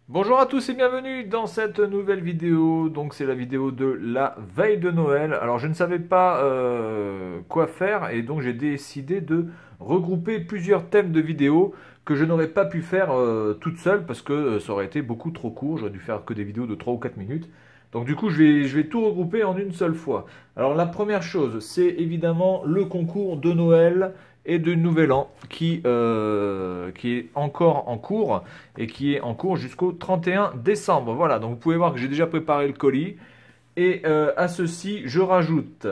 Bonjour à tous et bienvenue dans cette nouvelle vidéo. Donc c'est la vidéo de la veille de Noël. Alors je ne savais pas quoi faire et donc j'ai décidé de regrouper plusieurs thèmes de vidéos que je n'aurais pas pu faire toute seule parce que ça aurait été beaucoup trop court. J'aurais dû faire que des vidéos de 3 ou 4 minutes. Donc du coup je vais tout regrouper en une seule fois. Alors la première chose c'est évidemment le concours de Noël et de Nouvel An qui est encore en cours et qui est en cours jusqu'au 31 décembre. Voilà, donc vous pouvez voir que j'ai déjà préparé le colis. Et à ceci, je rajoute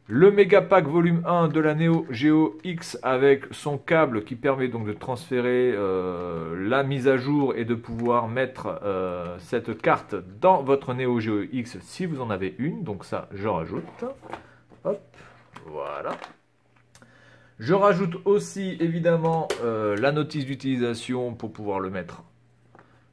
le Megapack volume 1 de la Neo Geo X avec son câble qui permet donc de transférer la mise à jour et de pouvoir mettre cette carte dans votre Neo Geo X si vous en avez une. Donc ça, je rajoute. Hop, voilà. Je rajoute aussi évidemment la notice d'utilisation pour pouvoir le mettre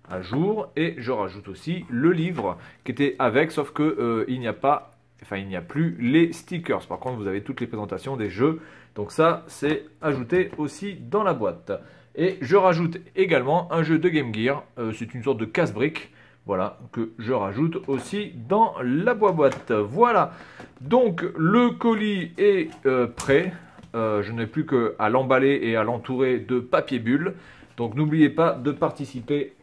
à jour et je rajoute aussi le livre qui était avec, sauf que il n'y a pas, enfin il n'y a plus les stickers. Par contre, vous avez toutes les présentations des jeux, donc ça c'est ajouté aussi dans la boîte. Et je rajoute également un jeu de Game Gear, c'est une sorte de casse-brique, voilà, que je rajoute aussi dans la boîte. Voilà, donc le colis est prêt. Je n'ai plus qu'à l'emballer et à l'entourer de papier bulle. Donc n'oubliez pas de participer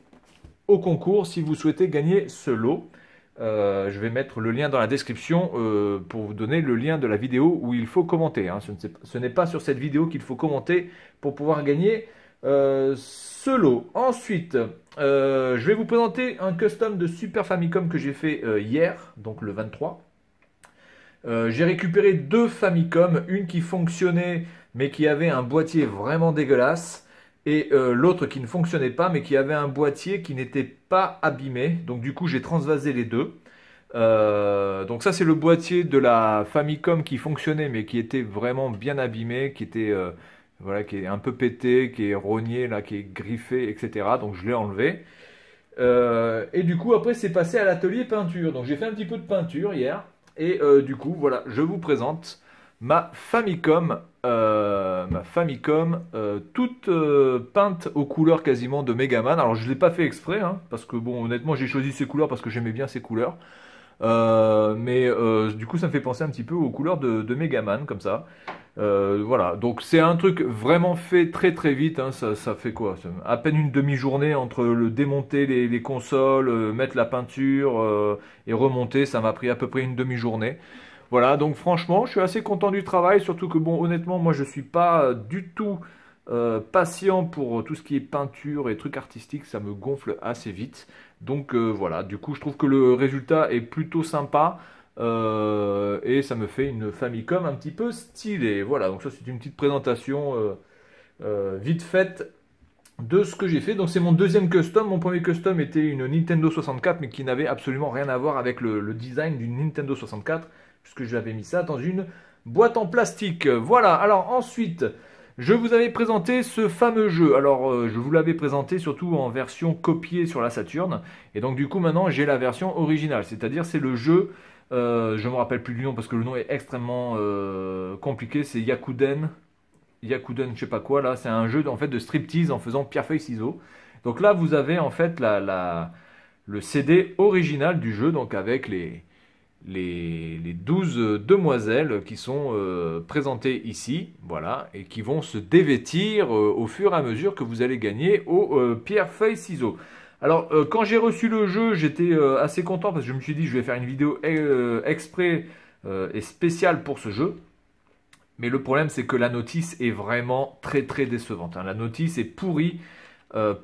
au concours si vous souhaitez gagner ce lot. Je vais mettre le lien dans la description pour vous donner le lien de la vidéo où il faut commenter. Hein. Ce n'est pas sur cette vidéo qu'il faut commenter pour pouvoir gagner ce lot. Ensuite, je vais vous présenter un custom de Super Famicom que j'ai fait hier, donc le 23. J'ai récupéré deux Famicom, une qui fonctionnait mais qui avait un boîtier vraiment dégueulasse et l'autre qui ne fonctionnait pas mais qui avait un boîtier qui n'était pas abîmé. Donc du coup j'ai transvasé les deux. Donc ça c'est le boîtier de la Famicom qui fonctionnait mais qui était vraiment bien abîmé, qui était voilà, qui est un peu pété, qui est rogné là, qui est griffé, etc. Donc je l'ai enlevé. Et du coup après c'est passé à l'atelier peinture. Donc j'ai fait un petit peu de peinture hier. Et du coup, voilà, je vous présente ma Famicom, toute peinte aux couleurs quasiment de Megaman. Alors, je ne l'ai pas fait exprès, hein, parce que bon, honnêtement, j'ai choisi ces couleurs parce que j'aimais bien ces couleurs. Mais du coup, ça me fait penser un petit peu aux couleurs de Megaman, comme ça. Voilà, donc c'est un truc vraiment fait très très vite, hein. Ça fait quoi? À peine une demi-journée entre le démonter les consoles, mettre la peinture et remonter, ça m'a pris à peu près une demi-journée. Voilà, donc franchement, je suis assez content du travail, surtout que bon, honnêtement, moi je suis pas du tout patient pour tout ce qui est peinture et trucs artistiques, ça me gonfle assez vite. Donc voilà, du coup, je trouve que le résultat est plutôt sympa. Et ça me fait une Famicom un petit peu stylée. Voilà, donc ça c'est une petite présentation vite faite de ce que j'ai fait. Donc c'est mon deuxième custom. Mon premier custom était une Nintendo 64, mais qui n'avait absolument rien à voir avec le design d'une Nintendo 64, puisque j'avais mis ça dans une boîte en plastique. Voilà, alors ensuite, je vous avais présenté ce fameux jeu. Alors je vous l'avais présenté surtout en version copiée sur la Saturn. Et donc du coup maintenant j'ai la version originale, c'est-à-dire c'est le jeu je ne me rappelle plus du nom parce que le nom est extrêmement compliqué. C'est Yakuden. Yakuden, je sais pas quoi là. C'est un jeu en fait de striptease en faisant pierre feuille ciseaux. Donc là, vous avez en fait le CD original du jeu, donc avec les 12 demoiselles qui sont présentées ici, voilà, et qui vont se dévêtir au fur et à mesure que vous allez gagner au pierre feuille ciseaux. Alors, quand j'ai reçu le jeu, j'étais assez content parce que je me suis dit je vais faire une vidéo exprès et spéciale pour ce jeu. Mais le problème, c'est que la notice est vraiment très très décevante, hein. La notice est pourrie,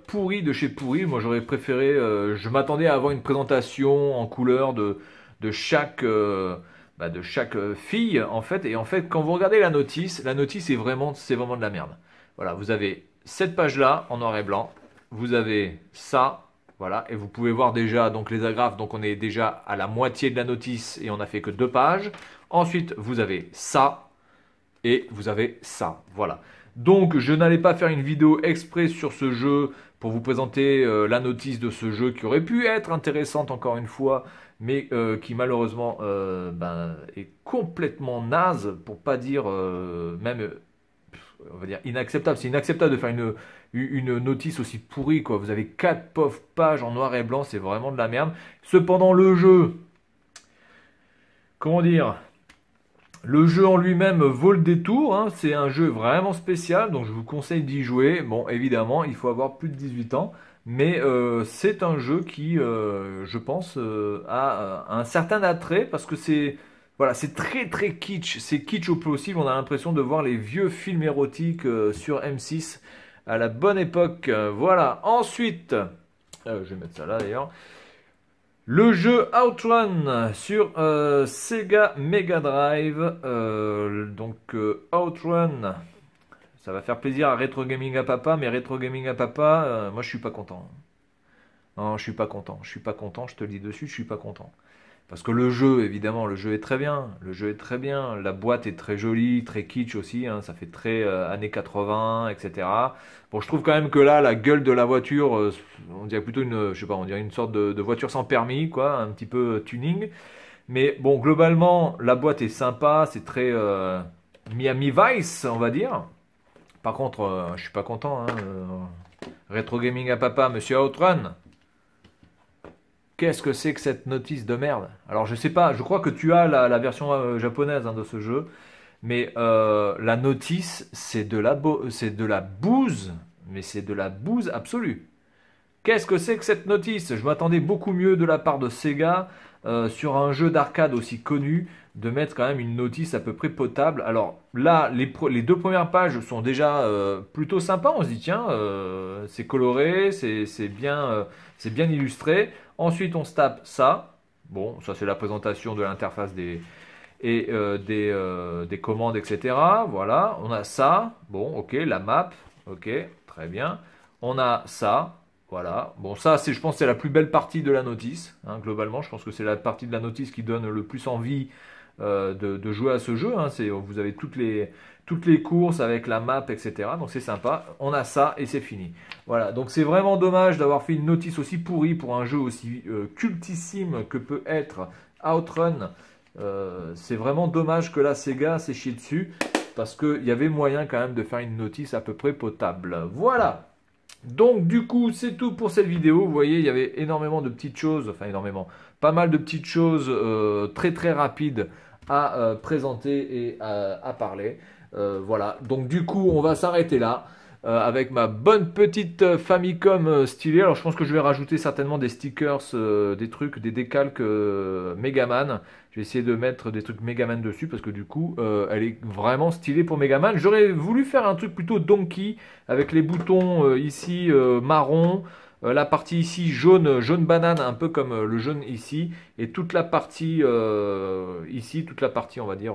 pourrie de chez pourrie. Moi, j'aurais préféré, je m'attendais à avoir une présentation en couleur de chaque, de chaque fille, en fait. Et en fait, quand vous regardez la notice c'est vraiment de la merde. Voilà, vous avez cette page-là en noir et blanc, vous avez ça, voilà, et vous pouvez voir déjà donc les agrafes. Donc on est déjà à la moitié de la notice et on n'a fait que 2 pages. Ensuite, vous avez ça. Et vous avez ça, voilà. Donc je n'allais pas faire une vidéo exprès sur ce jeu pour vous présenter la notice de ce jeu qui aurait pu être intéressante encore une fois, mais qui malheureusement est complètement naze, pour pas dire même, on va dire inacceptable. C'est inacceptable de faire une notice aussi pourrie, quoi. Vous avez 4 pauvres pages en noir et blanc, c'est vraiment de la merde. Cependant, le jeu, comment dire, le jeu en lui-même vaut le détour, hein. C'est un jeu vraiment spécial, donc je vous conseille d'y jouer. Bon, évidemment, il faut avoir plus de 18 ans, mais c'est un jeu qui, je pense, a un certain attrait, parce que c'est voilà, c'est très très kitsch. C'est kitsch au possible, on a l'impression de voir les vieux films érotiques sur M6 à la bonne époque. Voilà, ensuite, je vais mettre ça là d'ailleurs. Le jeu Outrun sur Sega Mega Drive. Outrun, ça va faire plaisir à Retro Gaming à Papa, mais Retro Gaming à Papa, moi je suis pas content. Non, je suis pas content. Je suis pas content, je te le dis dessus, je suis pas content. Parce que le jeu, évidemment, le jeu est très bien. Le jeu est très bien. La boîte est très jolie, très kitsch aussi, hein. Ça fait très années 80, etc. Bon, je trouve quand même que là, la gueule de la voiture, on dirait plutôt une, je sais pas, on dirait une sorte de voiture sans permis, quoi, un petit peu tuning. Mais bon, globalement, la boîte est sympa, c'est très Miami Vice, on va dire. Par contre, je suis pas content, hein. Retro Gaming à Papa, Monsieur Outrun. Qu'est-ce que c'est que cette notice de merde? Alors je sais pas, je crois que tu as la version japonaise, hein, de ce jeu, mais la notice c'est de la bouse, mais c'est de la bouse absolue. Qu'est-ce que c'est que cette notice? Je m'attendais beaucoup mieux de la part de Sega sur un jeu d'arcade aussi connu de mettre quand même une notice à peu près potable. Alors là, les deux premières pages sont déjà plutôt sympas. On se dit tiens, c'est coloré, c'est bien illustré. Ensuite, on se tape ça. Bon, ça c'est la présentation de l'interface des commandes, etc. Voilà, on a ça. Bon, ok, la map. Ok, très bien. On a ça. Voilà. Bon, ça, je pense, c'est la plus belle partie de la notice, hein, globalement. Je pense que c'est la partie de la notice qui donne le plus envie de jouer à ce jeu, hein. Vous avez toutes les courses avec la map, etc. Donc c'est sympa. On a ça et c'est fini. Voilà. Donc c'est vraiment dommage d'avoir fait une notice aussi pourrie pour un jeu aussi cultissime que peut être Outrun. C'est vraiment dommage que la Sega s'est chié dessus, parce qu'il y avait moyen quand même de faire une notice à peu près potable. Voilà. Donc du coup c'est tout pour cette vidéo. Vous voyez, il y avait énormément de petites choses, enfin énormément, pas mal de petites choses très très rapides à présenter et à parler. Voilà, donc du coup on va s'arrêter là avec ma bonne petite Famicom stylée. Alors je pense que je vais rajouter certainement des stickers, des trucs, des décalques Megaman. Je vais essayer de mettre des trucs Megaman dessus, parce que du coup elle est vraiment stylée pour Megaman. J'aurais voulu faire un truc plutôt Donkey avec les boutons ici marron. La partie ici jaune, jaune banane, un peu comme le jaune ici, et toute la partie ici, toute la partie, on va dire,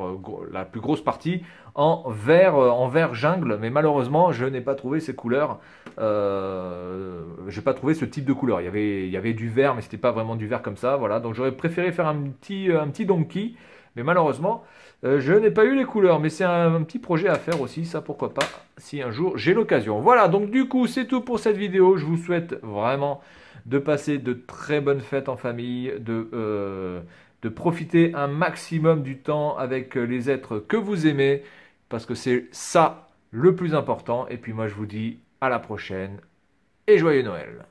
la plus grosse partie, en vert jungle, mais malheureusement, je n'ai pas trouvé ces couleurs, je n'ai pas trouvé ce type de couleur. Il y avait du vert, mais c'était pas vraiment du vert comme ça, voilà. Donc j'aurais préféré faire un petit Donkey, mais malheureusement, je n'ai pas eu les couleurs, mais c'est un petit projet à faire aussi, ça pourquoi pas, si un jour j'ai l'occasion. Voilà, donc du coup c'est tout pour cette vidéo. Je vous souhaite vraiment de passer de très bonnes fêtes en famille, de profiter un maximum du temps avec les êtres que vous aimez, parce que c'est ça le plus important. Et puis moi je vous dis à la prochaine et joyeux Noël.